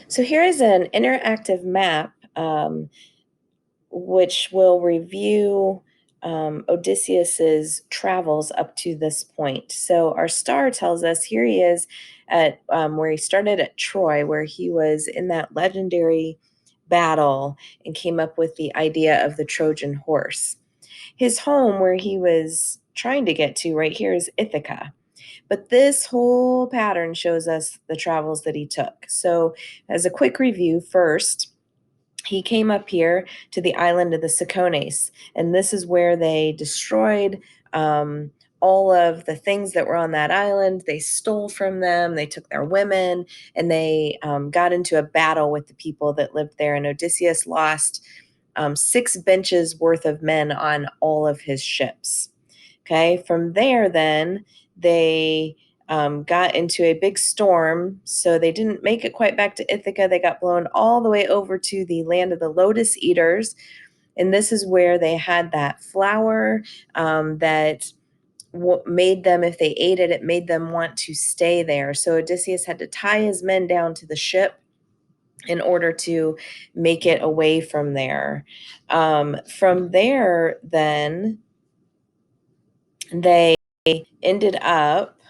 So here is an interactive map which will review Odysseus's travels up to this point. So our star tells us here he is at where he started at Troy, where he was in that legendary battle and came up with the idea of the Trojan horse. His home, where he was trying to get to right here, is Ithaca. But this whole pattern shows us the travels that he took. So, as a quick review, first, he came up here to the island of the Cicones, and this is where they destroyed all of the things that were on that island. They stole from them, they took their women, and they got into a battle with the people that lived there. And Odysseus lost 6 benches worth of men on all of his ships. Okay, from there, then they got into a big storm, so they didn't make it quite back to Ithaca. They got blown all the way over to the land of the lotus eaters, and this is where they had that flower that made them, if they ate it, it made them want to stay there. So Odysseus had to tie his men down to the ship in order to make it away from there. From there, then they ended up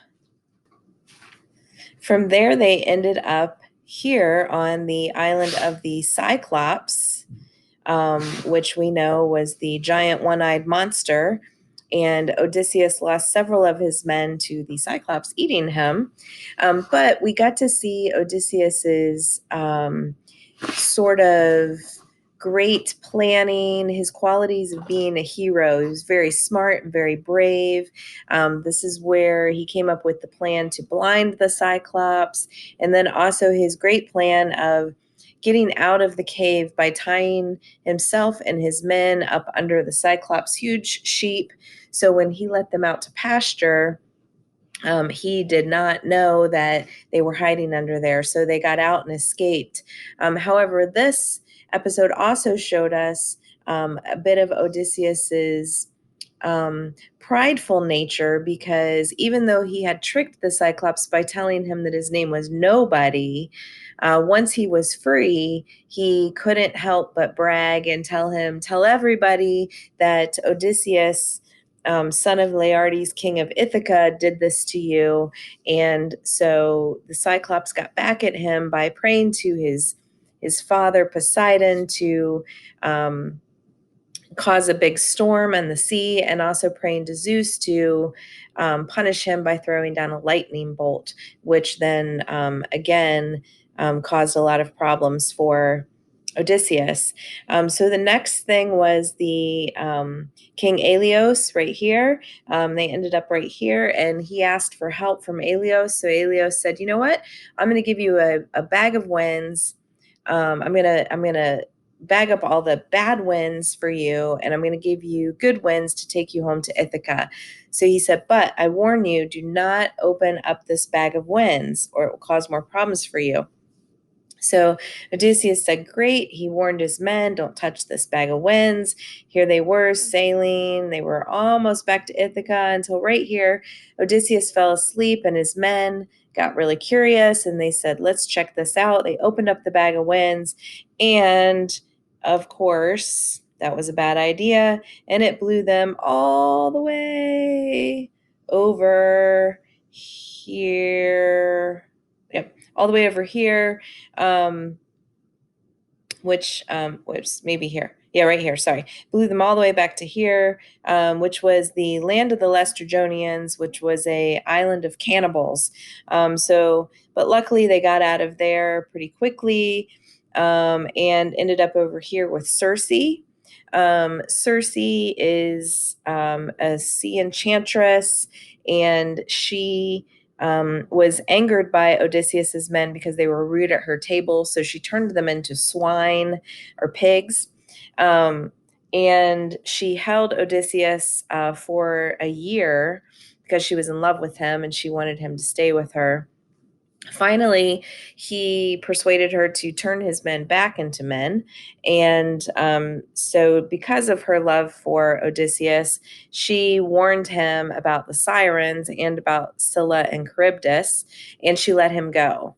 From there, they ended up here on the island of the Cyclops, which we know was the giant one eyed monster. And Odysseus lost several of his men to the Cyclops eating him. But we got to see Odysseus's sort of great planning, his qualities of being a hero. He was very smart and very brave. This is where he came up with the plan to blind the Cyclops, and then also his great plan of getting out of the cave by tying himself and his men up under the Cyclops' huge sheep. So when he let them out to pasture, he did not know that they were hiding under there, so they got out and escaped. However, this episode also showed us a bit of Odysseus's prideful nature, because even though he had tricked the Cyclops by telling him that his name was Nobody, once he was free, he couldn't help but brag and tell everybody that Odysseus, son of Laertes, king of Ithaca, did this to you. And so the Cyclops got back at him by praying to his father Poseidon to cause a big storm on the sea, and also praying to Zeus to punish him by throwing down a lightning bolt, which then again caused a lot of problems for Odysseus. So the next thing was the King Aeolus right here. They ended up right here, and he asked for help from Aeolus. So Aeolus said, "You know what? I'm going to give you a bag of winds. I'm gonna bag up all the bad winds for you, and I'm going to give you good winds to take you home to Ithaca." So he said, "But I warn you, do not open up this bag of winds, or it will cause more problems for you." So Odysseus said, "Great." He warned his men, "Don't touch this bag of winds." Here they were sailing. They were almost back to Ithaca until right here, Odysseus fell asleep, and his men got really curious and they said, "Let's check this out." They opened up the bag of winds, and of course, that was a bad idea, and it blew them all the way over here. Yep, all the way over here, um, which maybe here. Yeah, right here. Sorry. Blew them all the way back to here, which was the land of the Laestrygonians, which was a island of cannibals. But luckily they got out of there pretty quickly, and ended up over here with Circe. Circe is a sea enchantress, and she was angered by Odysseus's men because they were rude at her table. So she turned them into swine or pigs. And she held Odysseus for a year because she was in love with him and she wanted him to stay with her. Finally, he persuaded her to turn his men back into men. And so, because of her love for Odysseus, she warned him about the sirens and about Scylla and Charybdis, and she let him go.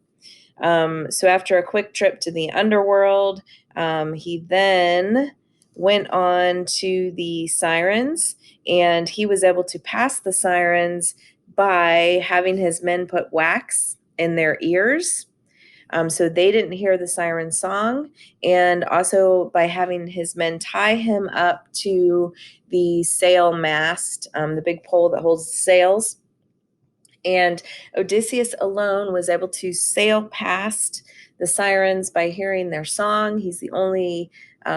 So after a quick trip to the underworld, he then went on to the sirens, and he was able to pass the sirens by having his men put wax in their ears. So they didn't hear the siren song, and also by having his men tie him up to the sail mast, the big pole that holds the sails. And Odysseus alone was able to sail past the sirens by hearing their song. He's the only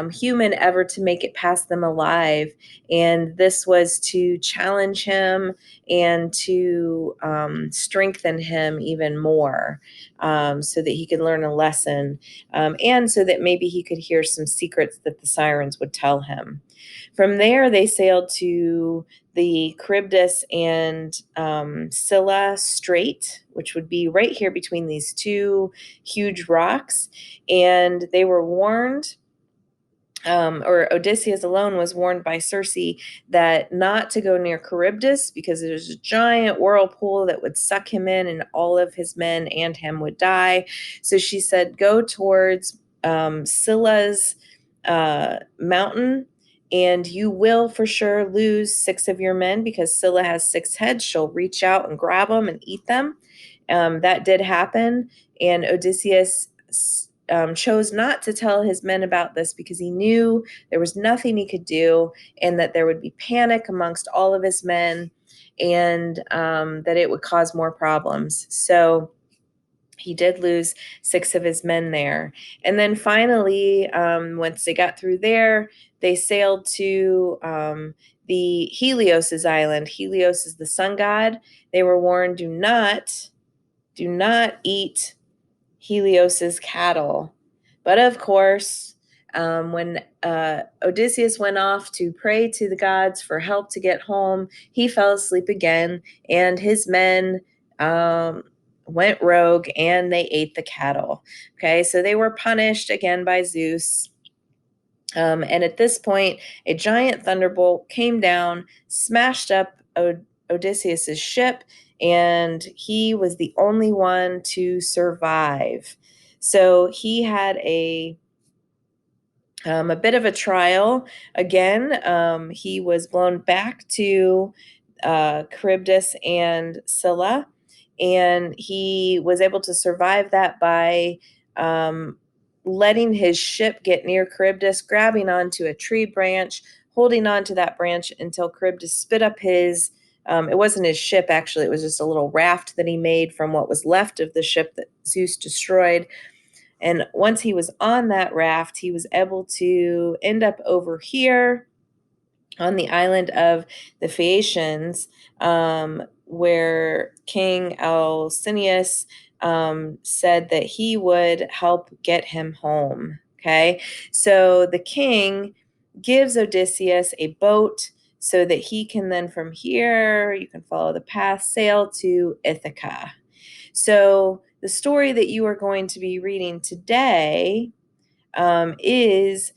human ever to make it past them alive. And this was to challenge him and to strengthen him even more, so that he could learn a lesson, and so that maybe he could hear some secrets that the sirens would tell him. From there, they sailed to the Charybdis and Scylla Strait, which would be right here between these two huge rocks. And they were warned, or Odysseus alone was warned by Circe that not to go near Charybdis because there's a giant whirlpool that would suck him in, and all of his men and him would die. So she said, go towards Scylla's mountain, and you will for sure lose 6 of your men because Scylla has 6 heads. She'll reach out and grab them and eat them. That did happen, and Odysseus chose not to tell his men about this because he knew there was nothing he could do, and that there would be panic amongst all of his men, and that it would cause more problems. So he did lose 6 of his men there. And then finally, once they got through there, they sailed to the Helios's island. Helios is the sun god. They were warned, do not eat Helios's cattle. But of course, when Odysseus went off to pray to the gods for help to get home, he fell asleep again, and his men went rogue and they ate the cattle. Okay, so they were punished again by Zeus. And at this point, a giant thunderbolt came down, smashed up Odysseus's ship, and he was the only one to survive. So he had a bit of a trial. Again, he was blown back to Charybdis and Scylla, and he was able to survive that by letting his ship get near Charybdis, grabbing onto a tree branch, holding on to that branch until Charybdis spit up his, it wasn't his ship actually, it was just a little raft that he made from what was left of the ship that Zeus destroyed. And once he was on that raft, he was able to end up over here on the island of the Phaeacians, where King Alcinous said that he would help get him home. Okay, so the king gives Odysseus a boat so that he can then from here, you can follow the path, sail to Ithaca. So the story that you are going to be reading today is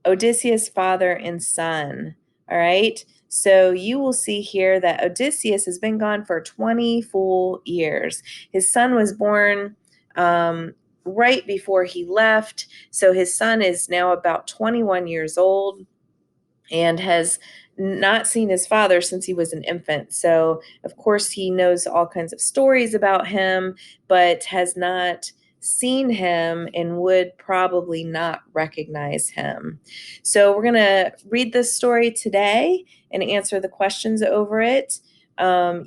Odysseus' father and son. All right. So you will see here that Odysseus has been gone for 20 full years. His son was born right before he left. So his son is now about 21 years old and has not seen his father since he was an infant. So, of course, he knows all kinds of stories about him, but has not seen him and would probably not recognize him. So, we're going to read this story today and answer the questions over it. I'll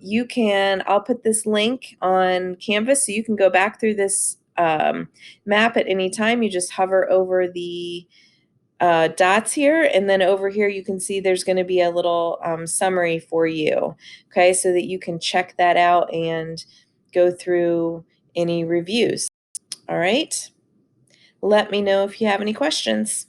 put this link on Canvas so you can go back through this map at any time. You just hover over the dots here, and then over here you can see there's going to be a little summary for you, okay, so that you can check that out and go through any reviews. All right, let me know if you have any questions.